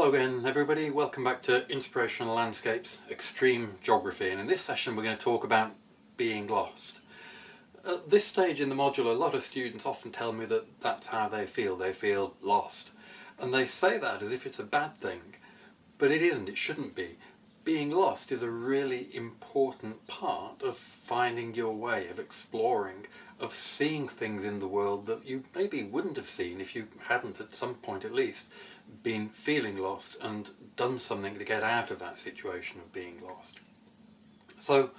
Hello again everybody, welcome back to Inspirational Landscapes Extreme Geography, and in this session we're going to talk about being lost. At this stage in the module, a lot of students often tell me that that's how they feel lost. And they say that as if it's a bad thing, but it isn't, it shouldn't be. Being lost is a really important part of finding your way, of exploring, of seeing things in the world that you maybe wouldn't have seen if you hadn't at some point at least been feeling lost and done something to get out of that situation of being lost. So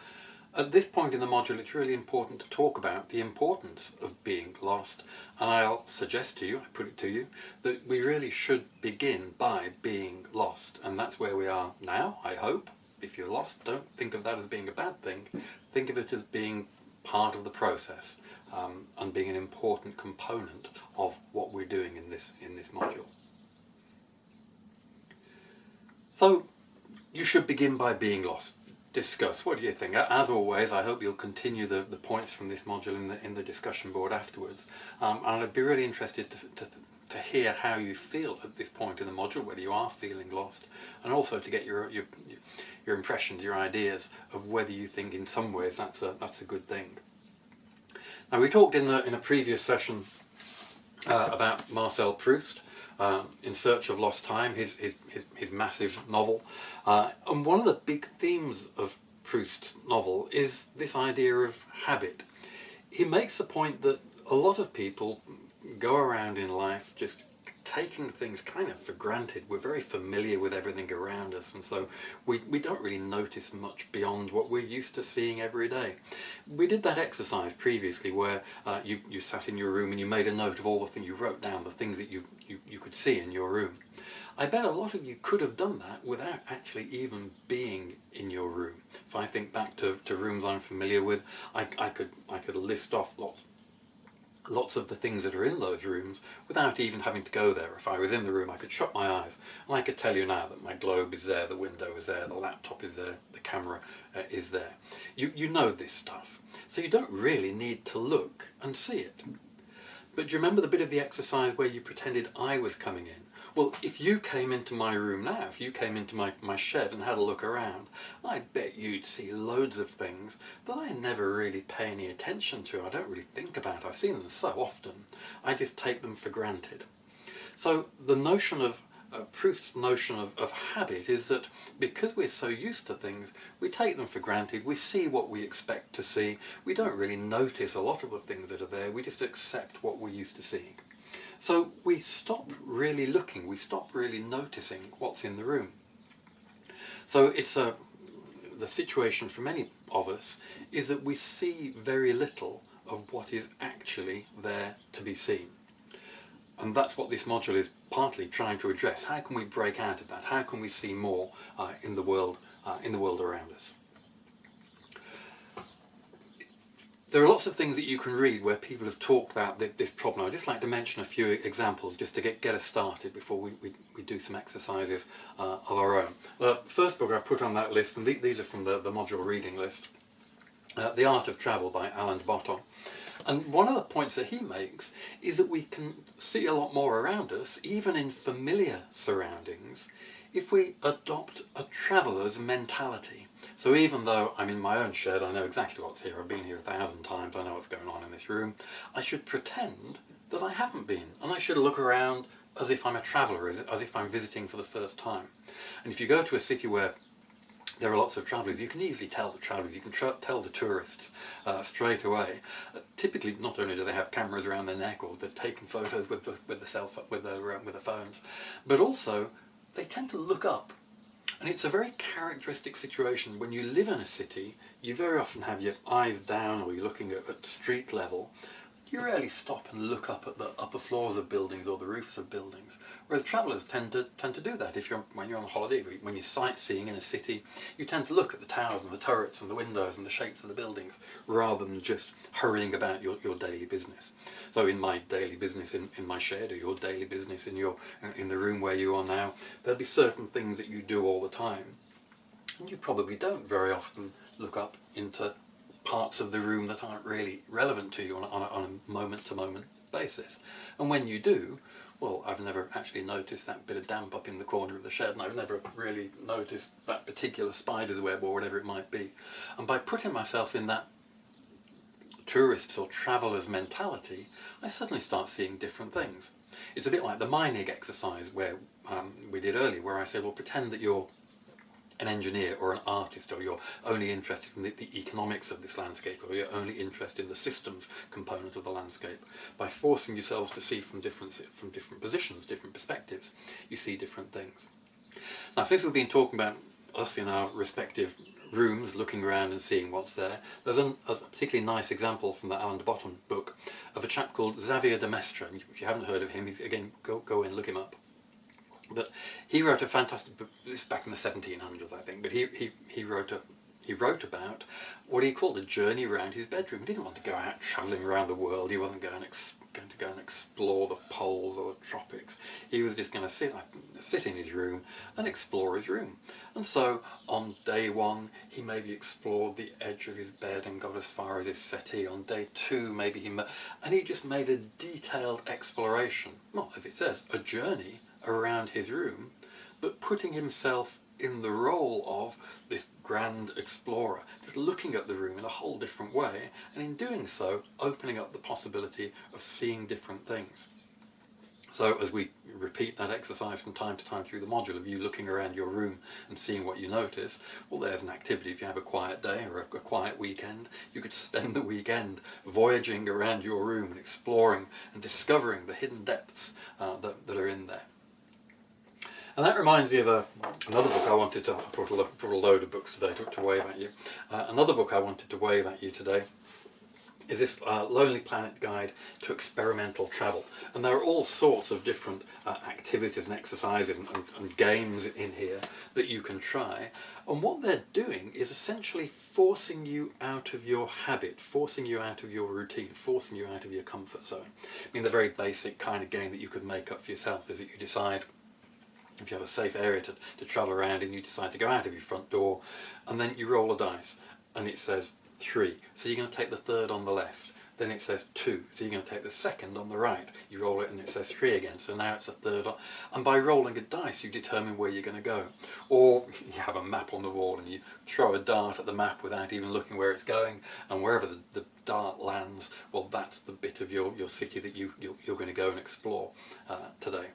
at this point in the module it's really important to talk about the importance of being lost, and I'll suggest to you, I put it to you, that we really should begin by being lost, and that's where we are now, I hope. If you're lost, don't think of that as being a bad thing, think of it as being part of the process and being an important component of what we're doing in this module. So you should begin by being lost. Discuss. What do you think? As always, I hope you'll continue the points from this module in the discussion board afterwards. And I'd be really interested to hear how you feel at this point in the module, whether you are feeling lost, and also to get your impressions, your ideas of whether you think in some ways that's a good thing. Now, we talked in a previous session about Marcel Proust. In Search of Lost Time, his massive novel. And one of the big themes of Proust's novel is this idea of habit. He makes the point that a lot of people go around in life just taking things kind of for granted. We're very familiar with everything around us, and so we don't really notice much beyond what we're used to seeing every day. We did that exercise previously where you sat in your room and you made a note of all the things, you wrote down the things that you could see in your room. I bet a lot of you could have done that without actually even being in your room. If I think back to rooms I'm familiar with, I could list off lots of the things that are in those rooms without even having to go there. If I was in the room, I could shut my eyes and I could tell you now that my globe is there, the window is there, the laptop is there, the camera is there. You know this stuff, so you don't really need to look and see it. But do you remember the bit of the exercise where you pretended I was coming in? Well, if you came into my room now, if you came into my shed and had a look around, I bet you'd see loads of things that I never really pay any attention to. I don't really think about. I've seen them so often. I just take them for granted. So the notion of Proust's notion of habit is that because we're so used to things, we take them for granted, we see what we expect to see, we don't really notice a lot of the things that are there, we just accept what we're used to seeing. So we stop really looking, we stop really noticing what's in the room. So it's the situation for many of us is that we see very little of what is actually there to be seen. And that's what this module is partly trying to address. How can we break out of that? How can we see more in the world around us? There are lots of things that you can read where people have talked about this problem. I'd just like to mention a few examples just to get us started before we do some exercises of our own. The first book I put on that list, and these are from the module reading list, The Art of Travel by Alain de Botton. And one of the points that he makes is that we can see a lot more around us, even in familiar surroundings, if we adopt a traveller's mentality. So even though I'm in my own shed, I know exactly what's here, I've been here 1,000 times, I know what's going on in this room, I should pretend that I haven't been, and I should look around as if I'm a traveller, as if I'm visiting for the first time. And if you go to a city where there are lots of travellers, you can easily tell the travellers, you can tell the tourists straight away. Typically, not only do they have cameras around their neck or they're taking photos with the phones, but also they tend to look up. And it's a very characteristic situation. When you live in a city, you very often have your eyes down or you're looking at street level. You rarely stop and look up at the upper floors of buildings or the roofs of buildings. Whereas travellers tend to do that. When you're on holiday, when you're sightseeing in a city, you tend to look at the towers and the turrets and the windows and the shapes of the buildings rather than just hurrying about your daily business. So in my daily business in my shed, or your daily business in the room where you are now, there'll be certain things that you do all the time. And you probably don't very often look up into parts of the room that aren't really relevant to you on a moment-to-moment basis. And when you do, well, I've never actually noticed that bit of damp up in the corner of the shed, and I've never really noticed that particular spider's web or whatever it might be. And by putting myself in that tourist's or traveller's mentality, I suddenly start seeing different things. It's a bit like the Meinig exercise where we did earlier, where I said, well, pretend that you're an engineer or an artist, or you're only interested in the economics of this landscape, or you're only interested in the systems component of the landscape. By forcing yourselves to see from different positions, different perspectives, you see different things. Now, since we've been talking about us in our respective rooms, looking around and seeing what's there, there's a particularly nice example from the Alain de Botton book of a chap called Xavier de Maistre. And if you haven't heard of him, he's, again, go in, look him up. But he wrote a fantastic book, this is back in the 1700s, I think, but he wrote about what he called a journey around his bedroom. He didn't want to go out travelling around the world. He wasn't going to go and explore the poles or the tropics. He was just going to sit in his room and explore his room. And so on day one, he maybe explored the edge of his bed and got as far as his settee. On day two, maybe and he just made a detailed exploration, well, as it says, a journey around his room, but putting himself in the role of this grand explorer, just looking at the room in a whole different way, and in doing so, opening up the possibility of seeing different things. So as we repeat that exercise from time to time through the module of you looking around your room and seeing what you notice, well, there's an activity. If you have a quiet day or a quiet weekend, you could spend the weekend voyaging around your room and exploring and discovering the hidden depths that are in there. And that reminds me of another book I wanted to, I brought a load of books today to wave at you. Another book I wanted to wave at you today is this Lonely Planet Guide to Experimental Travel. And there are all sorts of different activities and exercises and games in here that you can try. And what they're doing is essentially forcing you out of your habit, forcing you out of your routine, forcing you out of your comfort zone. I mean, the very basic kind of game that you could make up for yourself is that you decide, if you have a safe area to travel around, and you decide to go out of your front door, and then you roll a dice and it says 3, so you're going to take the third on the left. Then it says 2, so you're going to take the second on the right. You roll it and it says 3 again, so now it's a third on, and by rolling a dice you determine where you're going to go. Or you have a map on the wall and you throw a dart at the map without even looking where it's going, and wherever the dart lands, well, that's the bit of your city that you're going to go and explore today.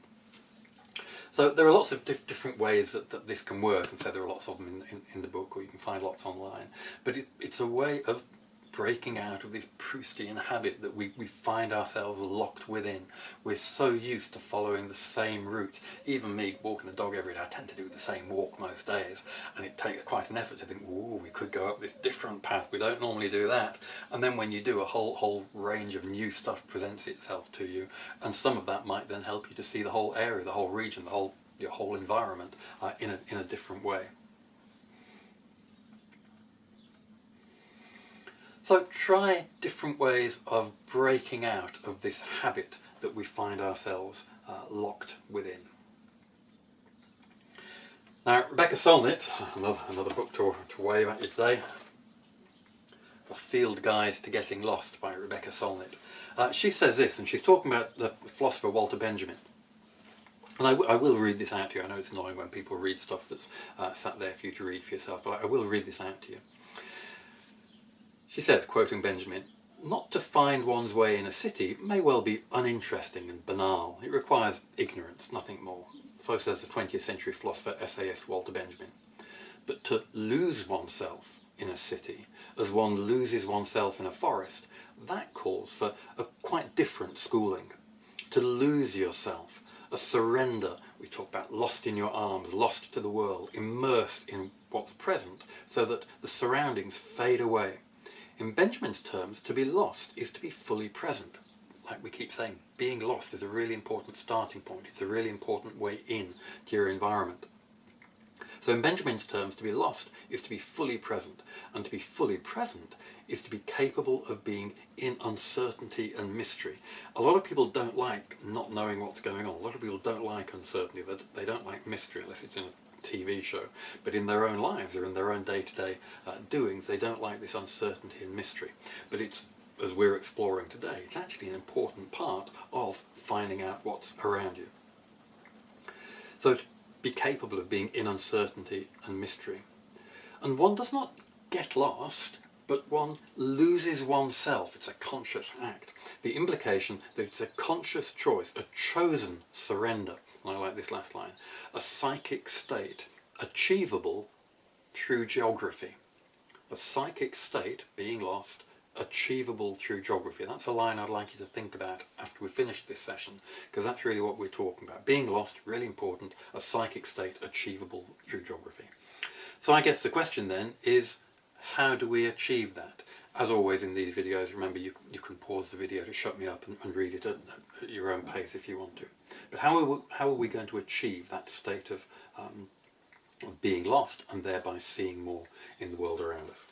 So there are lots of different ways that this can work, and so there are lots of them in the book, or you can find lots online. But it's a way of breaking out of this Proustian habit that we find ourselves locked within. We're so used to following the same route. Even me, walking the dog every day, I tend to do the same walk most days, and it takes quite an effort to think, ooh, we could go up this different path, we don't normally do that. And then when you do, a whole range of new stuff presents itself to you, and some of that might then help you to see the whole area, the whole region, your whole environment in a different way. So try different ways of breaking out of this habit that we find ourselves locked within. Now, Rebecca Solnit, another book to wave at you today, A Field Guide to Getting Lost by Rebecca Solnit. She says this, and she's talking about the philosopher Walter Benjamin. And I will read this out to you. I know it's annoying when people read stuff that's sat there for you to read for yourself, but I will read this out to you. She says, quoting Benjamin, "Not to find one's way in a city may well be uninteresting and banal. It requires ignorance, nothing more." So says the 20th century philosopher, essayist Walter Benjamin. But to lose oneself in a city, as one loses oneself in a forest, that calls for a quite different schooling. To lose yourself, a surrender, we talk about lost in your arms, lost to the world, immersed in what's present, so that the surroundings fade away. In Benjamin's terms, to be lost is to be fully present. Like we keep saying, being lost is a really important starting point. It's a really important way in to your environment. So in Benjamin's terms, to be lost is to be fully present. And to be fully present is to be capable of being in uncertainty and mystery. A lot of people don't like not knowing what's going on. A lot of people don't like uncertainty. They don't like mystery unless it's in a TV show. But in their own lives or in their own day-to-day doings, they don't like this uncertainty and mystery. But it's as we're exploring today. It's actually an important part of finding out what's around you. So to be capable of being in uncertainty and mystery. And one does not get lost, but one loses oneself. It's a conscious act. The implication that it's a conscious choice, a chosen surrender, and I like this last line, a psychic state achievable through geography. A psychic state, being lost, achievable through geography. That's a line I'd like you to think about after we finish this session, because that's really what we're talking about. Being lost, really important, a psychic state achievable through geography. So I guess the question then is, how do we achieve that? As always in these videos, remember you can pause the video to shut me up and read it at your own pace if you want to. But how are we going to achieve that state of being lost and thereby seeing more in the world around us?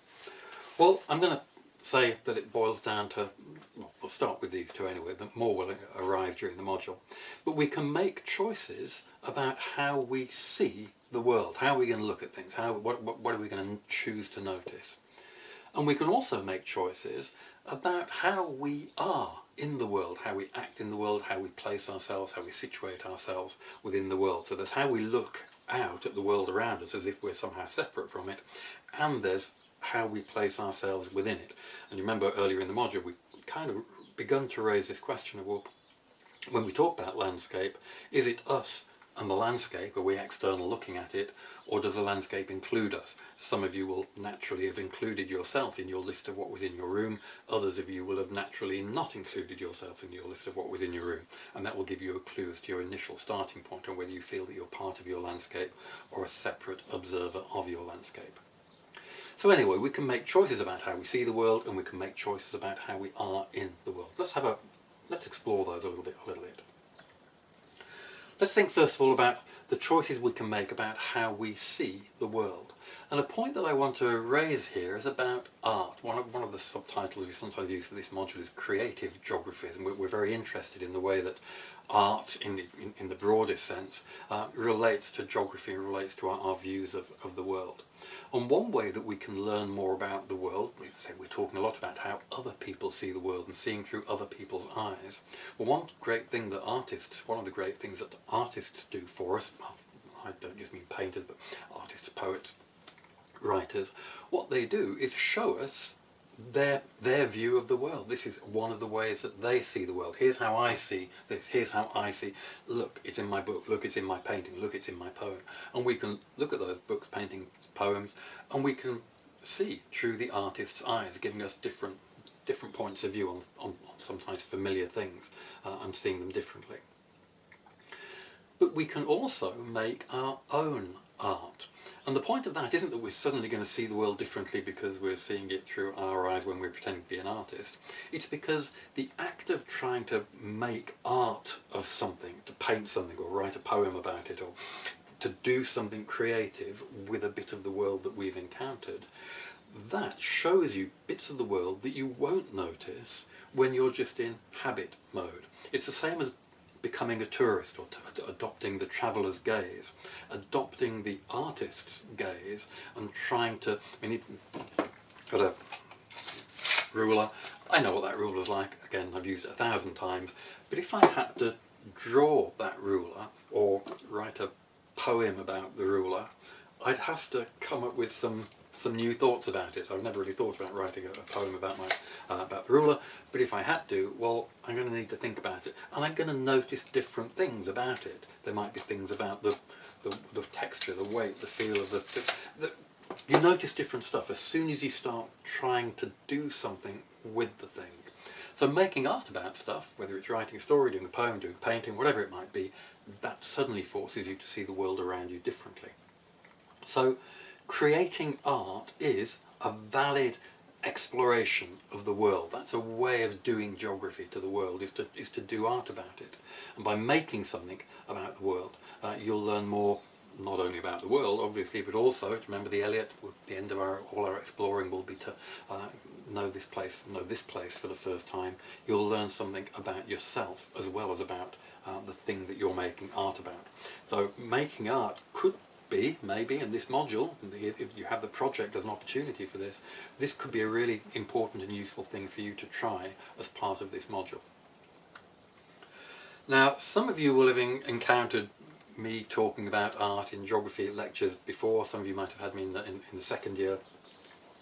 Well, I'm going to say that it boils down to, well, we'll start with these two anyway, the more will arise during the module. But we can make choices about how we see the world, how are we going to look at things, what are we going to choose to notice. And we can also make choices about how we are in the world, how we act in the world, how we place ourselves, how we situate ourselves within the world. So there's how we look out at the world around us as if we're somehow separate from it, and there's how we place ourselves within it. And you remember earlier in the module we kind of begun to raise this question of, well, when we talk about landscape, is it us and the landscape? Are we external looking at it, or does the landscape include us? Some of you will naturally have included yourself in your list of what was in your room. Others of you will have naturally not included yourself in your list of what was in your room, and that will give you a clue as to your initial starting point on whether you feel that you're part of your landscape or a separate observer of your landscape. So anyway, we can make choices about how we see the world, and we can make choices about how we are in the world. Let's explore those a little bit. Let's think first of all about the choices we can make about how we see the world. And a point that I want to raise here is about art. One of the subtitles we sometimes use for this module is creative geographies, and we're very interested in the way that art, in the broadest sense, relates to geography and relates to our views of the world. And one way that we can learn more about the world, we're talking a lot about how other people see the world and seeing through other people's eyes. Well, one of the great things that artists do for us, I don't just mean painters, but artists, poets, writers, what they do is show us their view of the world. This is one of the ways that they see the world. Here's how I see this, here's how I see, look, it's in my book, look, it's in my painting, look, it's in my poem. And we can look at those books, paintings, poems, and we can see through the artist's eyes, giving us different points of view on sometimes familiar things, and seeing them differently. But we can also make our own art. And the point of that isn't that we're suddenly going to see the world differently because we're seeing it through our eyes when we're pretending to be an artist. It's because the act of trying to make art of something, to paint something or write a poem about it, or to do something creative with a bit of the world that we've encountered, that shows you bits of the world that you won't notice when you're just in habit mode. It's the same as becoming a tourist, or adopting the traveller's gaze, adopting the artist's gaze, and trying to, got a ruler, I know what that ruler's like, again I've used it 1,000 times, but if I had to draw that ruler or write a poem about the ruler, I'd have to come up with some new thoughts about it. I've never really thought about writing a poem about the ruler, but if I had to, well, I'm going to need to think about it, and I'm going to notice different things about it. There might be things about the texture, the weight, the feel of you notice different stuff as soon as you start trying to do something with the thing. So making art about stuff, whether it's writing a story, doing a poem, doing a painting, whatever it might be, that suddenly forces you to see the world around you differently. So creating art is a valid exploration of the world. That's a way of doing geography to the world, is to do art about it. And by making something about the world, you'll learn more, not only about the world, obviously, but also, remember the Eliot, the end of all our exploring will be to know this place for the first time. You'll learn something about yourself as well as about the thing that you're making art about. So making art could be, maybe, in this module, if you have the project as an opportunity for this, this could be a really important and useful thing for you to try as part of this module. Now, some of you will have encountered me talking about art in geography lectures before. Some of you might have had me in the second year.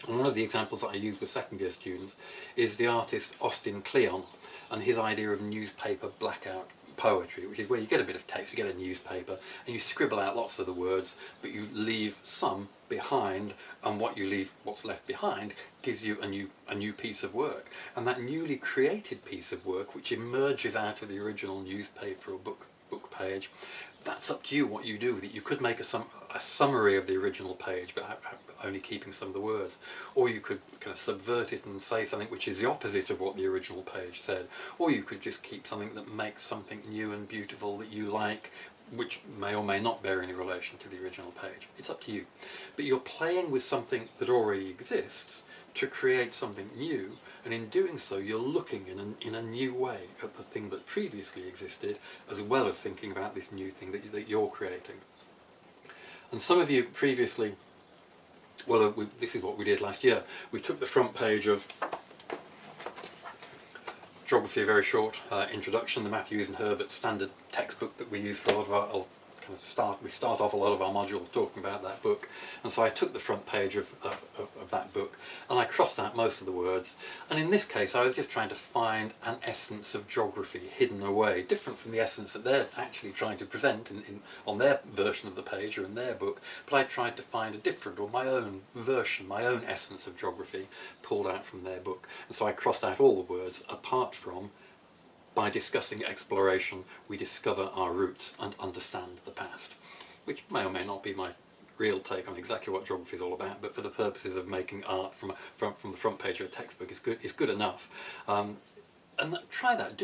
And one of the examples that I use with second year students is the artist Austin Kleon and his idea of newspaper blackout poetry, which is where you get a bit of text, you get a newspaper, and you scribble out lots of the words, but you leave some behind, and what's left behind gives you a new piece of work. And that newly created piece of work, which emerges out of the original newspaper or book page, that's up to you what you do with it. You could make a summary of the original page, but only keeping some of the words. Or you could kind of subvert it and say something which is the opposite of what the original page said. Or you could just keep something that makes something new and beautiful that you like, which may or may not bear any relation to the original page. It's up to you. But you're playing with something that already exists to create something new, and in doing so you're looking in a new way at the thing that previously existed, as well as thinking about this new thing that you're creating. And some of you previously, well, this is what we did last year. We took the front page of Geography, a very short introduction, the Matthews and Herbert standard textbook that we use for a lot of our we start off a lot of our modules talking about that book, and so I took the front page of that book and I crossed out most of the words, and in this case I was just trying to find an essence of geography hidden away, different from the essence that they're actually trying to present on their version of the page or in their book, but I tried to find a different, or my own version, my own essence of geography pulled out from their book. And so I crossed out all the words apart from, by discussing exploration, we discover our roots and understand the past, which may or may not be my real take on exactly what geography is all about, but for the purposes of making art from the front page of a textbook is good enough. And try that.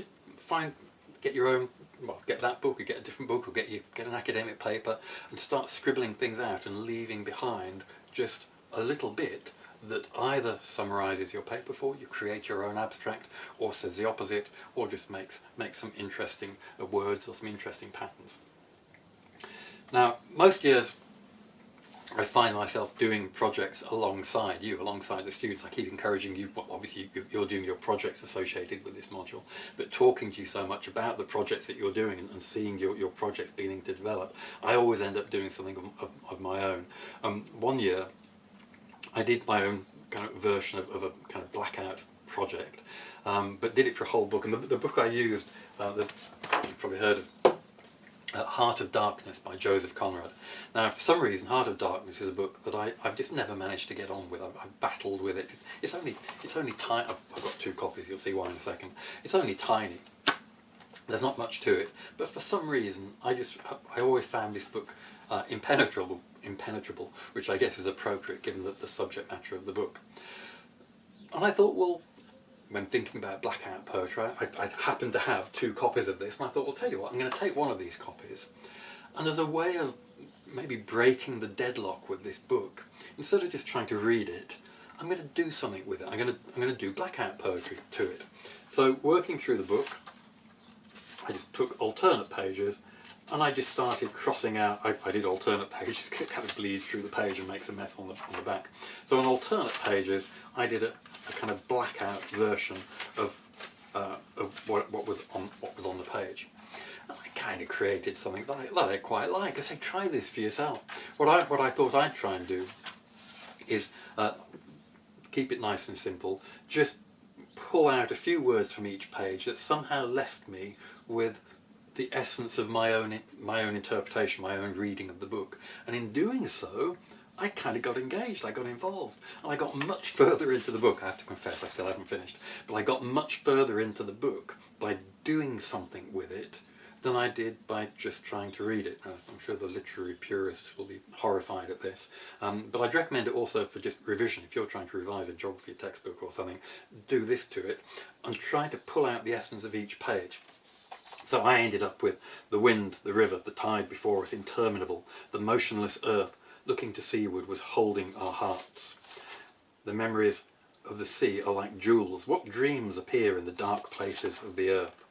Get your own. Well, get that book, or get a different book, or get an academic paper, and start scribbling things out and leaving behind just a little bit that either summarises your paper for you, create your own abstract, or says the opposite, or just makes some interesting words or some interesting patterns. Now, most years I find myself doing projects alongside the students. I keep encouraging you, well, obviously you're doing your projects associated with this module, but talking to you so much about the projects that you're doing and seeing your projects beginning to develop, I always end up doing something of my own. One year I did my own kind of version of a kind of blackout project, but did it for a whole book. And the book I used, you've probably heard of Heart of Darkness by Joseph Conrad. Now, for some reason, Heart of Darkness is a book that I've just never managed to get on with. I've battled with it. It's only tiny. I've got 2 copies. You'll see why in a second. It's only tiny. There's not much to it, but for some reason, I always found this book impenetrable, which I guess is appropriate given the subject matter of the book. And I thought, well, when thinking about blackout poetry, I happened to have 2 copies of this, and I thought, well, tell you what, I'm going to take one of these copies, and as a way of maybe breaking the deadlock with this book, instead of just trying to read it, I'm going to do something with it. I'm going to do blackout poetry to it. So, working through the book, I just took alternate pages, and I just started crossing out. I did alternate pages because it kind of bleeds through the page and makes a mess on the back. So on alternate pages, I did a kind of blackout version of what was on the page. And I kind of created something that I quite like. I say, try this for yourself. What I thought I'd try and do is keep it nice and simple. Just pull out a few words from each page that somehow left me with the essence of my own interpretation, my own reading of the book. And in doing so, I kind of got engaged, I got involved, and I got much further into the book. I have to confess, I still haven't finished, but I got much further into the book by doing something with it than I did by just trying to read it. I'm sure the literary purists will be horrified at this, but I'd recommend it also for just revision. If you're trying to revise a geography textbook or something, do this to it and try to pull out the essence of each page. So I ended up with the wind, the river, the tide before us, interminable. The motionless earth, looking to seaward, was holding our hearts. The memories of the sea are like jewels. What dreams appear in the dark places of the earth?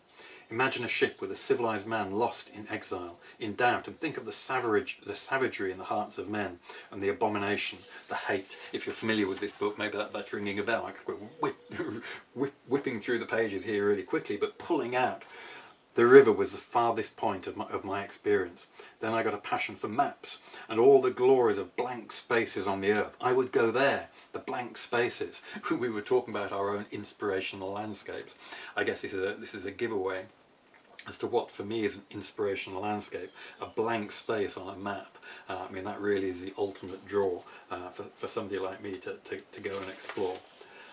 Imagine a ship with a civilized man lost in exile, in doubt, and think of the savagery in the hearts of men, and the abomination, the hate. If you're familiar with this book, maybe that's ringing a bell. I could go whipping through the pages here really quickly, but pulling out. The river was the farthest point of my experience. Then I got a passion for maps and all the glories of blank spaces on the earth. I would go there, the blank spaces. We were talking about our own inspirational landscapes. I guess this is a giveaway as to what for me is an inspirational landscape, a blank space on a map. I mean, that really is the ultimate draw for somebody like me to go and explore.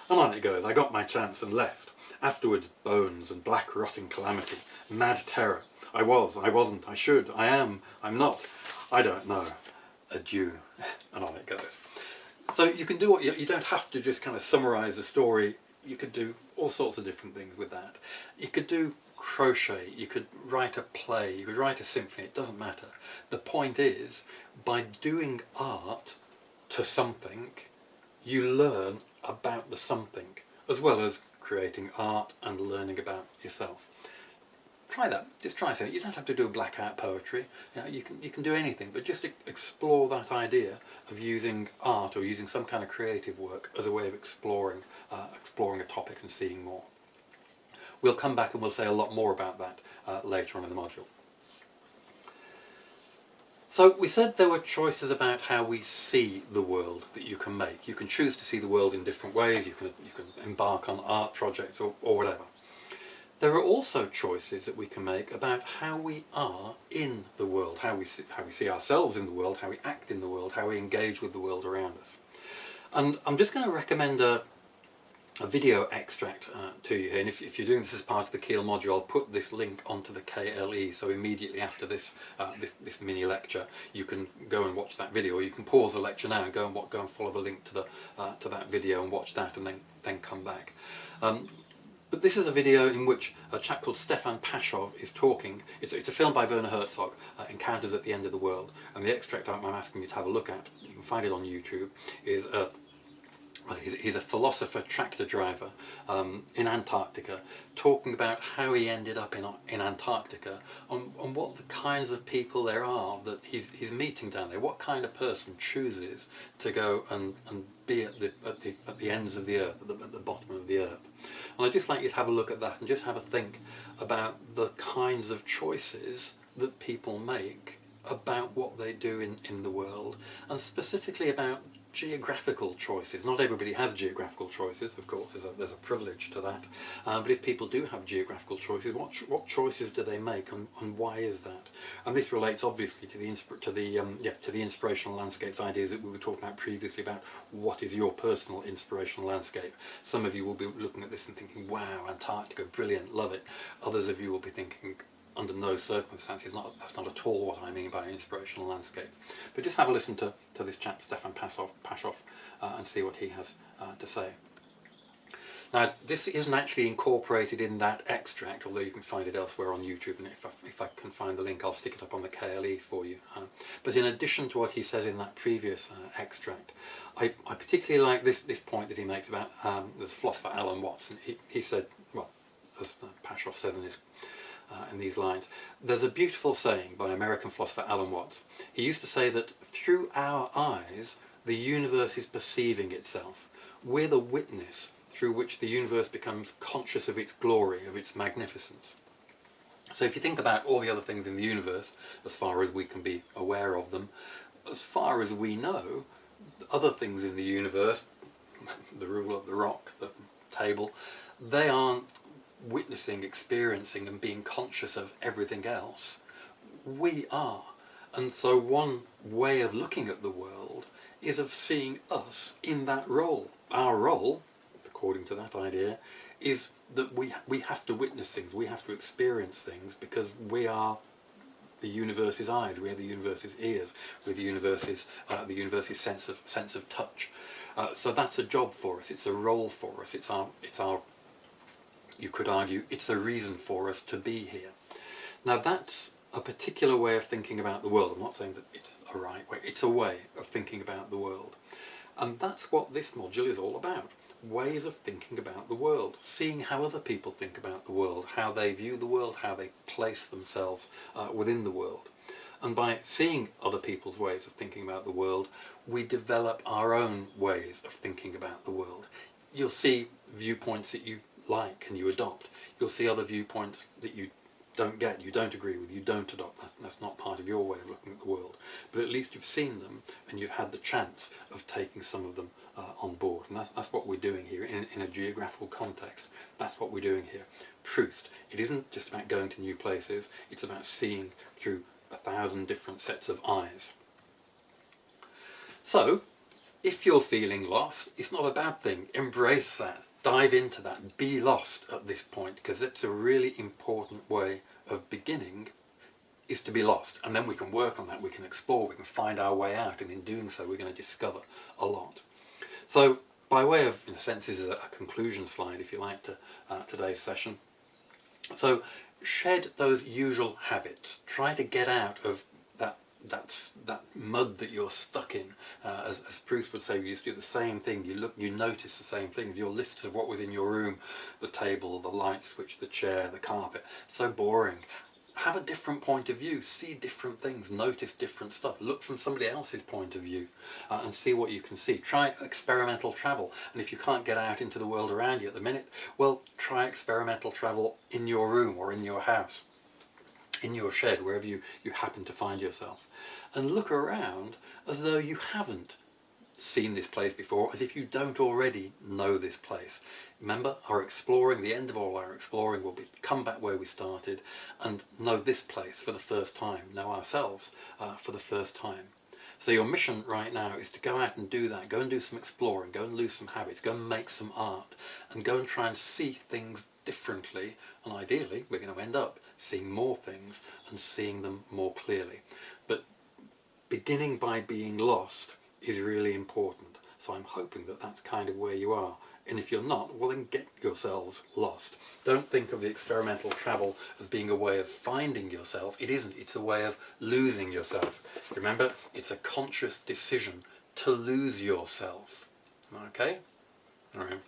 And on it goes. I got my chance and left. Afterwards, bones and black rotting calamity, mad terror. I wasn't, I should, I am, I'm not, I don't know. Adieu. And on it goes. So you can do what you don't have to just kind of summarise the story. You could do all sorts of different things with that. You could do crochet, you could write a play, you could write a symphony, it doesn't matter. The point is, by doing art to something, you learn about the something, as well as creating art and learning about yourself. Try that. Just try something. You don't have to do black art poetry. You can do anything, but just explore that idea of using art or using some kind of creative work as a way of exploring a topic and seeing more. We'll come back and we'll say a lot more about that later on in the module. So we said there were choices about how we see the world that you can make. You can choose to see the world in different ways. You can embark on art projects or whatever. There are also choices that we can make about how we are in the world, how we see ourselves in the world, how we act in the world, how we engage with the world around us. And I'm just going to recommend a video extract to you here, and if you're doing this as part of the Keele module, I'll put this link onto the KLE, so immediately after this this mini lecture you can go and watch that video, or you can pause the lecture now and go and follow the link to that video and watch that, and then come back. But this is a video in which a chap called Stefan Pashov is talking. It's a film by Werner Herzog, Encounters at the End of the World, and the extract I'm asking you to have a look at, you can find it on YouTube, is he's a philosopher tractor driver in Antarctica, talking about how he ended up in Antarctica, on what the kinds of people there are that he's meeting down there. What kind of person chooses to go and be at the ends of the earth, at the bottom of the earth. And I'd just like you to have a look at that and just have a think about the kinds of choices that people make about what they do in the world, and specifically about geographical choices. Not everybody has geographical choices, of course, there's a privilege to that, but if people do have geographical choices, what choices do they make, and why is that? And this relates obviously to the inspirational landscapes ideas that we were talking about previously, about what is your personal inspirational landscape. Some of you will be looking at this and thinking, wow, Antarctica, brilliant, love it. Others of you will be thinking, under no circumstances, that's not at all what I mean by an inspirational landscape. But just have a listen to this chap, Stefan Pashov, and see what he has to say. Now, this isn't actually incorporated in that extract, although you can find it elsewhere on YouTube, and if I can find the link, I'll stick it up on the KLE for you. But in addition to what he says in that previous extract, I particularly like this point that he makes about there's a philosopher, Alan Watts, and he said, well, as Pashov says in these lines, there's a beautiful saying by American philosopher Alan Watts. He used to say that through our eyes the universe is perceiving itself. We're the witness through which the universe becomes conscious of its glory, of its magnificence. So if you think about all the other things in the universe, as far as we can be aware of them, as far as we know, other things in the universe, the ruler, the rock, the table, they aren't witnessing, experiencing and being conscious of everything else. We are. And so one way of looking at the world is of seeing us in that role. Our role, according to that idea, is that we have to witness things, we have to experience things, because we are the universe's eyes, we are the universe's ears, we're the universe's sense of touch. So that's a job for us, it's a role for us, it's our you could argue, it's a reason for us to be here. Now that's a particular way of thinking about the world. I'm not saying that it's a right way, it's a way of thinking about the world. And that's what this module is all about. ways of thinking about the world, seeing how other people think about the world, how they view the world, how they place themselves within the world. And by seeing other people's ways of thinking about the world, we develop our own ways of thinking about the world. You'll see viewpoints that you like and you adopt. You'll see other viewpoints that you don't get, you don't agree with, you don't adopt. That's not part of your way of looking at the world. But at least you've seen them and you've had the chance of taking some of them on board. And that's what we're doing here in a geographical context. That's what we're doing here. Proust. It isn't just about going to new places, it's about seeing through 1,000 different sets of eyes. So, if you're feeling lost, it's not a bad thing. Embrace that. Dive into that. Be lost at this point, because it's a really important way of beginning, is to be lost. And then we can work on that. We can explore. We can find our way out. And in doing so, we're going to discover a lot. So, by way of, in a sense, this is a conclusion slide, if you like, to today's session. So, shed those usual habits. Try to get out of that mud that you're stuck in. As Proust would say, you used to do the same thing. You look, you notice the same things. Your lists of what was in your room, the table, the light switch, the chair, the carpet. So boring. Have a different point of view. See different things. Notice different stuff. Look from somebody else's point of view and see what you can see. Try experimental travel. And if you can't get out into the world around you at the minute, well, try experimental travel in your room or in your house, in your shed, wherever you happen to find yourself. And look around as though you haven't seen this place before, as if you don't already know this place. Remember, our exploring, the end of all our exploring will be come back where we started and know this place for the first time, know ourselves for the first time. So your mission right now is to go out and do that. Go and do some exploring, go and lose some habits, go and make some art, and go and try and see things differently. And ideally, we're going to end up seeing more things and seeing them more clearly. But beginning by being lost is really important. So I'm hoping that that's kind of where you are. And if you're not, well then get yourselves lost. Don't think of the experimental travel as being a way of finding yourself. It isn't. It's a way of losing yourself. Remember, it's a conscious decision to lose yourself. Okay? All right.